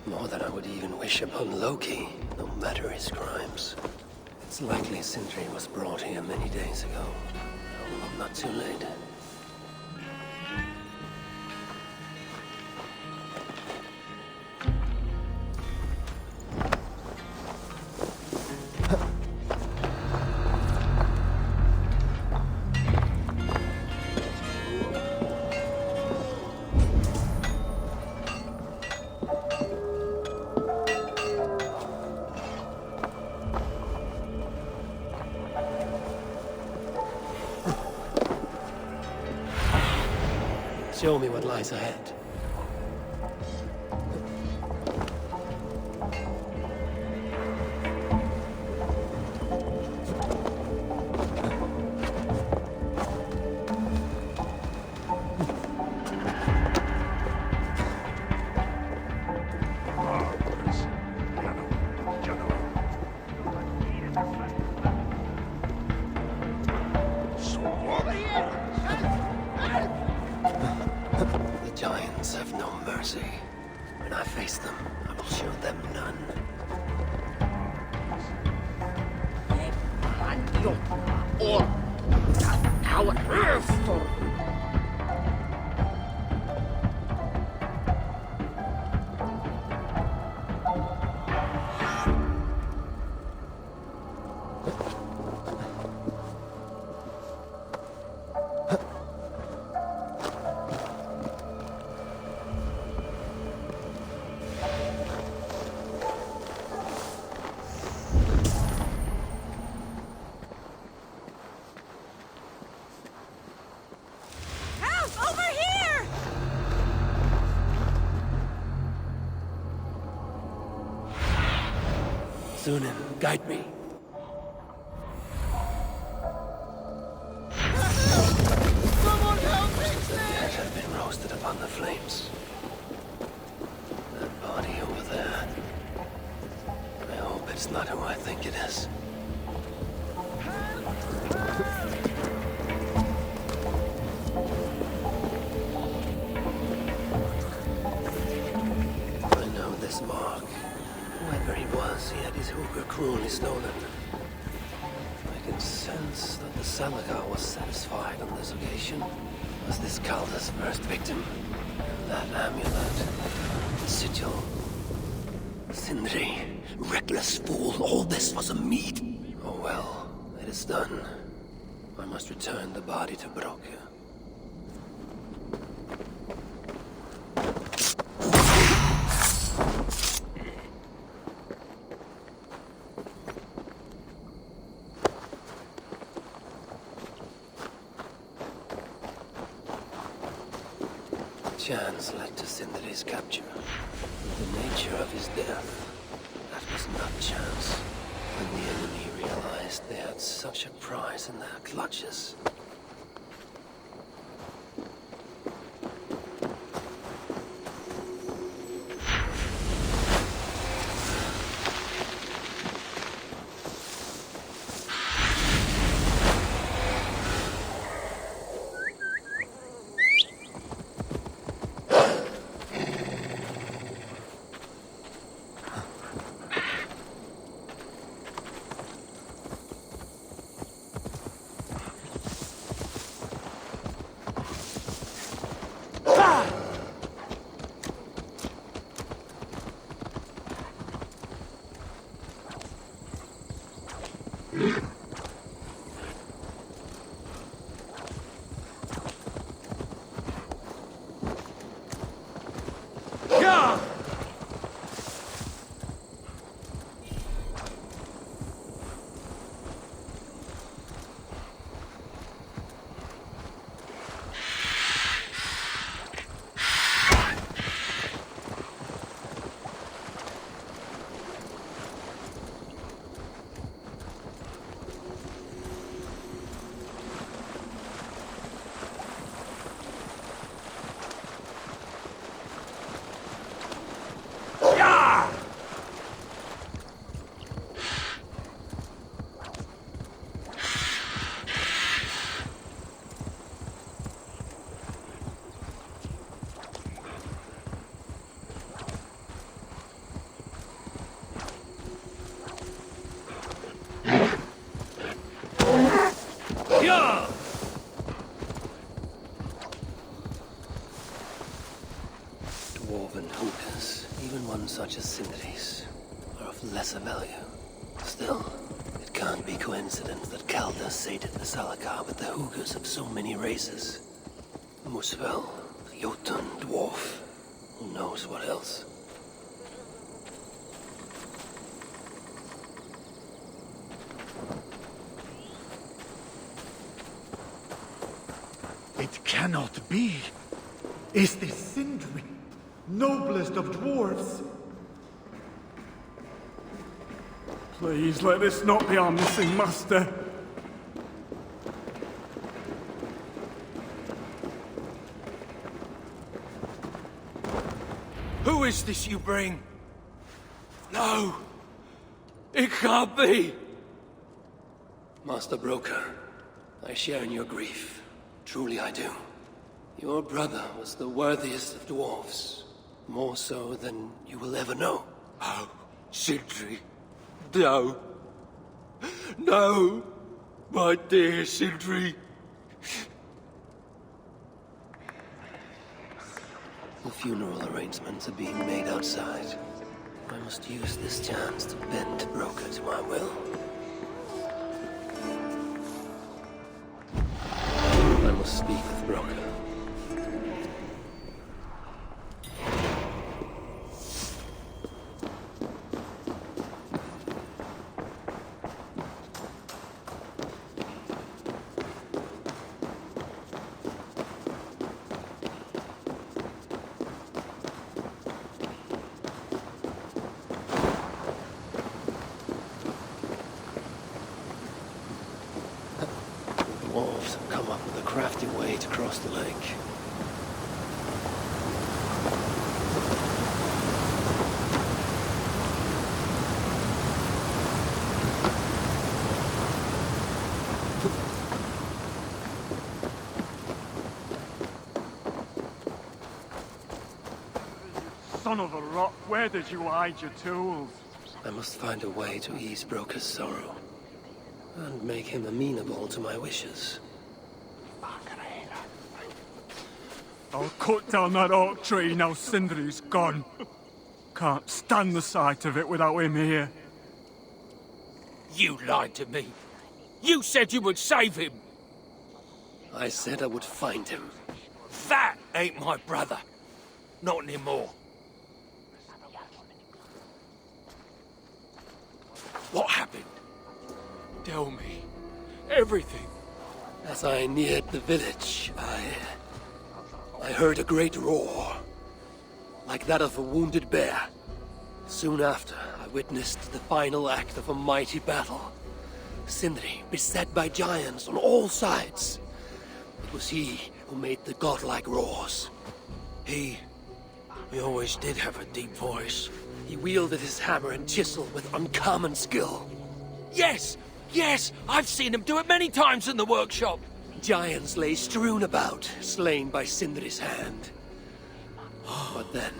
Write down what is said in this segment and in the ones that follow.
More than I would even wish upon Loki, no matter his crimes. It's likely Sindri was brought here many days ago. Oh, I'm not too late. Show me what lies ahead. Giants have no mercy. When I face them, I will show them none. Sunan, guide me. Someone help me! The dead have been roasted upon the flames. That body over there. I hope it's not who I think it is. I know this mark. Whoever he was, he had his hooker cruelly stolen. I can sense that the Salagar was satisfied on this occasion. Was this Calder's first victim? And that amulet, the sigil. Sindri, reckless fool, all this was a meat. Oh well, it is done. I must return the body to Broke. Chance led to Sindri's capture. The nature of his death, that was not chance. When the enemy realized they had such a prize in their clutches. such as Sindri's are of lesser value. Still, it can't be coincidence that Calder sated the Salakar with the Hoogers of so many races. Musvel, Jotun, Dwarf, who knows what else. It cannot be. Is this Sindri, noblest of dwarves? Please let this not be our missing master. Who is this you bring? No! It can't be! Master Broker, I share in your grief. Truly I do. Your brother was the worthiest of dwarves. More so than you will ever know. Oh, Sindri. No. No! My dear Sindri. The funeral arrangements are being made outside. I must use this chance to bend Broker to my will. I must speak with Broker. Dwarves have come up with a crafty way to cross the lake. Son of a rock, where did you hide your tools? I must find a way to ease Broker's sorrow. And make him amenable to my wishes. I'll cut down that oak tree now Sindri's gone. Can't stand the sight of it without him here. You lied to me. You said you would save him. I said I would find him. That ain't my brother. Not anymore. What happened? Tell me. Everything. As I neared the village, I heard a great roar. Like that of a wounded bear. Soon after, I witnessed the final act of a mighty battle. Sindri beset by giants on all sides. It was he who made the godlike roars. He always did have a deep voice. He wielded his hammer and chisel with uncommon skill. Yes! Yes! I've seen him do it many times in the workshop! Giants lay strewn about, slain by Sindri's hand. But then...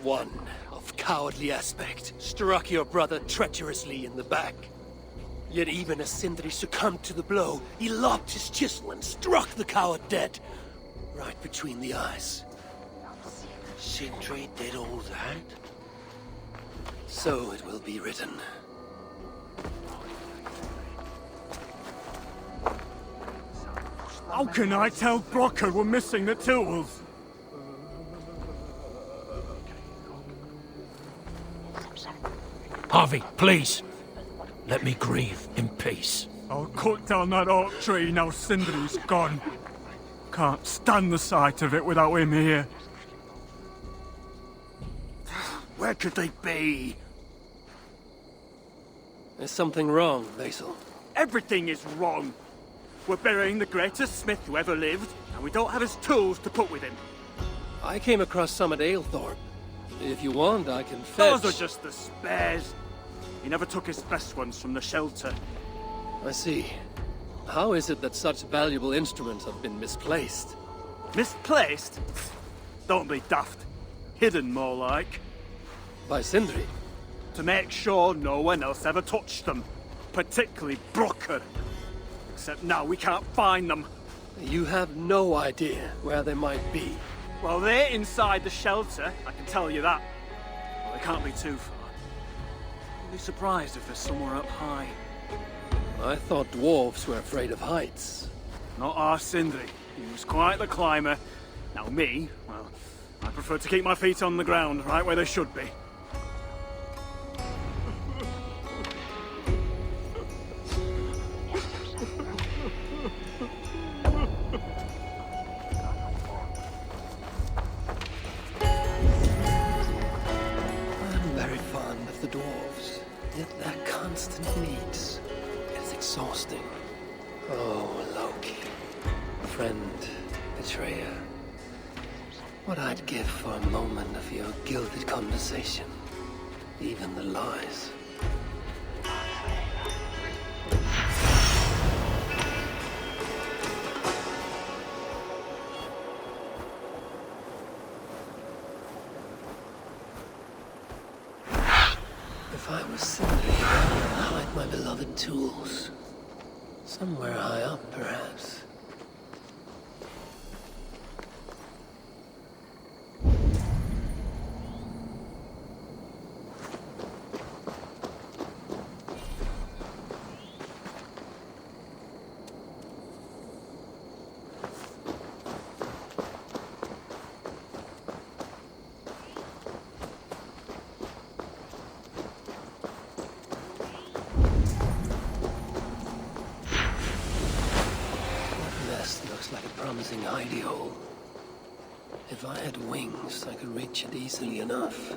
one of cowardly aspect struck your brother treacherously in the back. Yet even as Sindri succumbed to the blow, he lobbed his chisel and struck the coward dead, right between the eyes. Sindri did all that? So it will be written. How can I tell Brocker we're missing the tools? Harvey, please. Let me grieve in peace. I'll cut down that oak tree now Sindri's gone. Can't stand the sight of it without him here. Where could they be? There's something wrong, Basil. Everything is wrong. We're burying the greatest smith who ever lived, and we don't have his tools to put with him. I came across some at Aylthorpe. If you want, I can fetch... Those are just the spares. He never took his best ones from the shelter. I see. How is it that such valuable instruments have been misplaced? Misplaced? Don't be daft. Hidden, more like. By Sindri? To make sure no one else ever touched them. Particularly Brocker. Except now we can't find them. You have no idea where they might be. Well, they're inside the shelter, I can tell you that. Well, they can't be too far. I'll be surprised if they're somewhere up high. I thought dwarves were afraid of heights. Not our Sindri. He was quite the climber. Now me, well, I prefer to keep my feet on the ground, right where they should be. I'm very fond of the dwarves, yet their constant needs is exhausting. Oh, Loki. Friend, betrayer. What I'd give for a moment of your gilded conversation. Even the lies. If I was Sindri, I'd hide my beloved tools. Somewhere high up, perhaps. Looks like a promising hidey hole. If I had wings, I could reach it easily enough.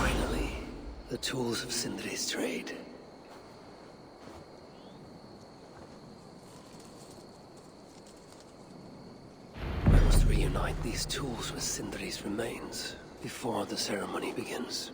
Finally, the tools of Sindri's trade. Reunite these tools with Sindri's remains before the ceremony begins.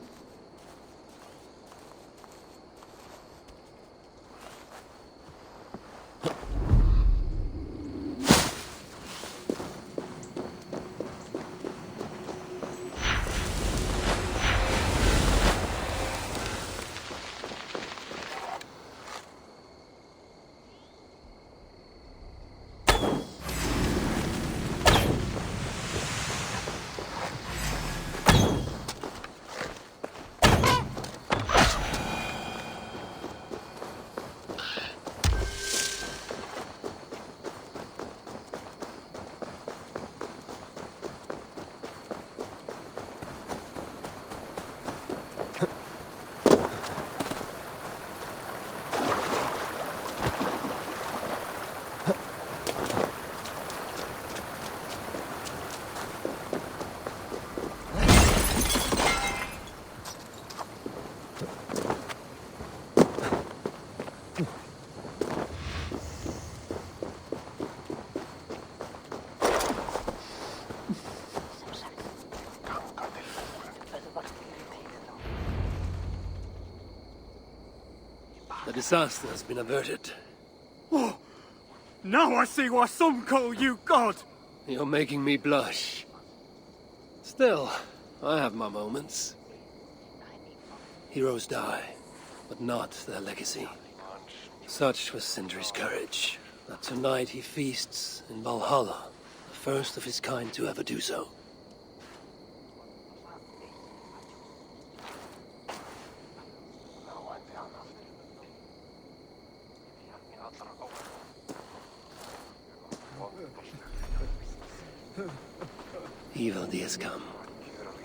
The disaster has been averted. Oh, now I see why some call you God. You're making me blush. Still, I have my moments. Heroes die, but not their legacy. Such was Sindri's courage, that tonight he feasts in Valhalla, the first of his kind to ever do so. Evil has come.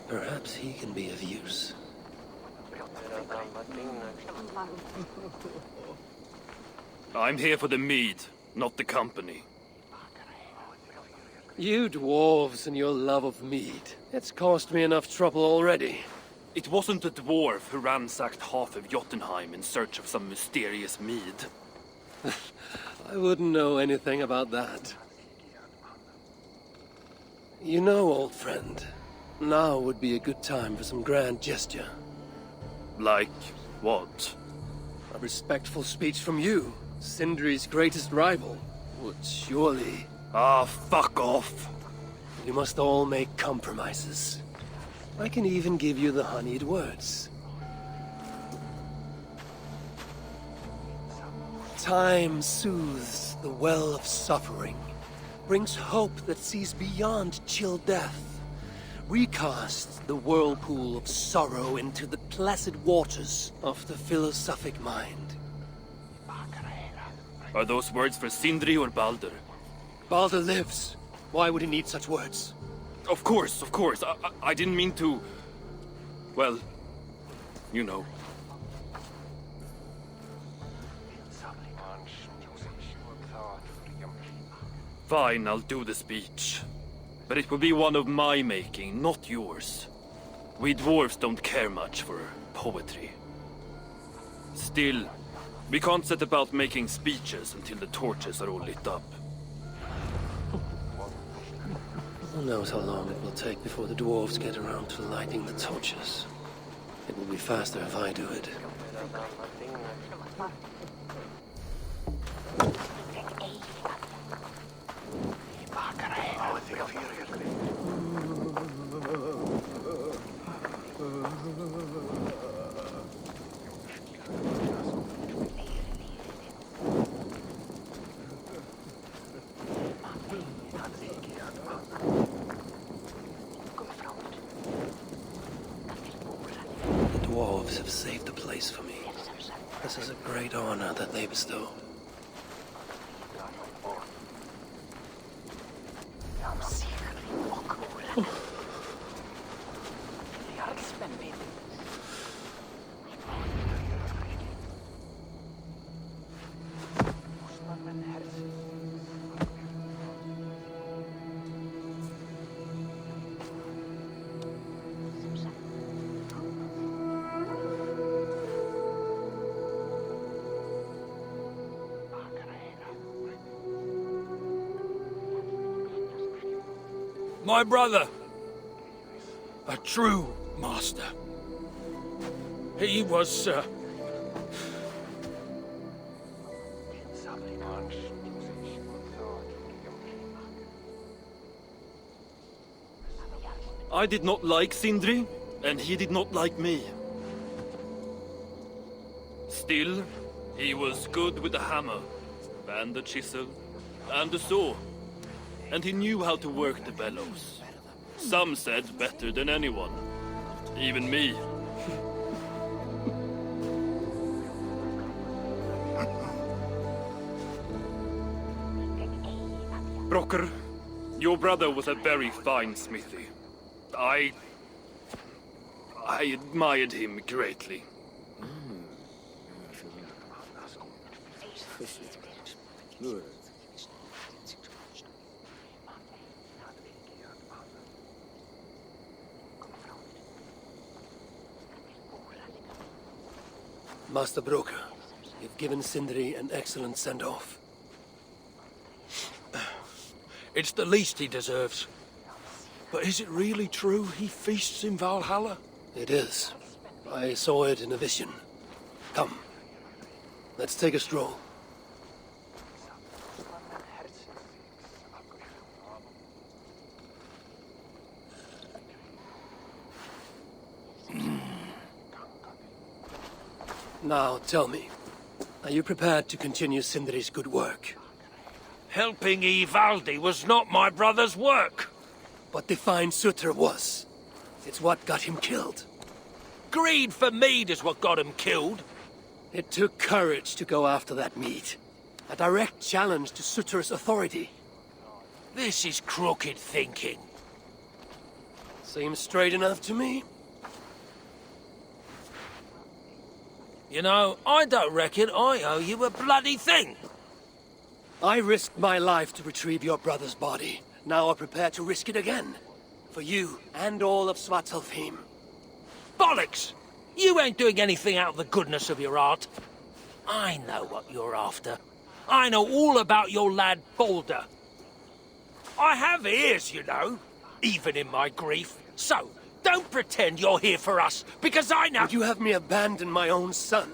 Perhaps he can be of use. I'm here for the mead, not the company. You dwarves and your love of mead. It's caused me enough trouble already. It wasn't a dwarf who ransacked half of Jotunheim in search of some mysterious mead. I wouldn't know anything about that. You know, old friend, now would be a good time for some grand gesture. Like what? A respectful speech from you, Sindri's greatest rival. But surely Ah, fuck off. you must all make compromises. I can even give you the honeyed words. Time soothes the well of suffering, brings hope that sees beyond chill death, recast the whirlpool of sorrow into the placid waters of the philosophic mind. Are those words for Sindri or Baldur? Baldur lives. Why would he need such words? Of course, of course. I didn't mean to... Well, you know. Fine, I'll do the speech. But it will be one of my making, not yours. We dwarves don't care much for poetry. Still, we can't set about making speeches until the torches are all lit up. Who knows how long it will take before the dwarves get around to lighting the torches. It will be faster if I do it. The dwarves have saved the place for me. This is a great honor that they bestow. My brother! A true master. He was, I did not like Sindri, and he did not like me. Still, he was good with the hammer, and the chisel, and the saw. And he knew how to work the bellows. Some said better than anyone. Even me. Brocker, your brother was a very fine smithy. I admired him greatly. Master Broker, you've given Sindri an excellent send-off. It's the least he deserves. But is it really true he feasts in Valhalla? It is. I saw it in a vision. Come, let's take a stroll. Now, tell me, are you prepared to continue Sindri's good work? Helping Ivaldi was not my brother's work. What defined Sutra was. It's what got him killed. Greed for mead is what got him killed. It took courage to go after that mead. A direct challenge to Sutra's authority. This is crooked thinking. Seems straight enough to me. You know, I don't reckon I owe you a bloody thing. I risked my life to retrieve your brother's body. Now I'm prepared to risk it again. For you and all of Svartalfheim. Bollocks! You ain't doing anything out of the goodness of your heart. I know what you're after. I know all about your lad Baldur. I have ears, you know, even in my grief. So, don't pretend you're here for us, because I know— Would you have me abandon my own son,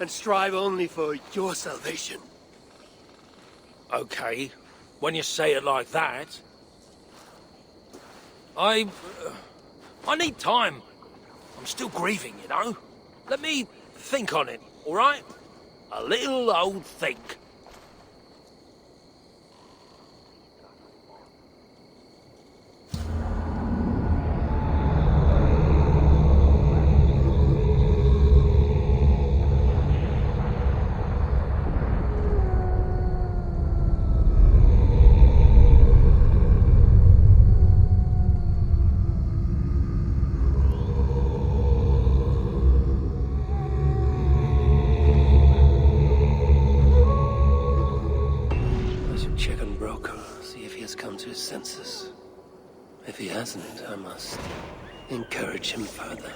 and strive only for your salvation? Okay, when you say it like that. I need time. I'm still grieving, you know? Let me think on it, all right? A little old think. Check on Broker, see if he has come to his senses. If he hasn't, I must encourage him further.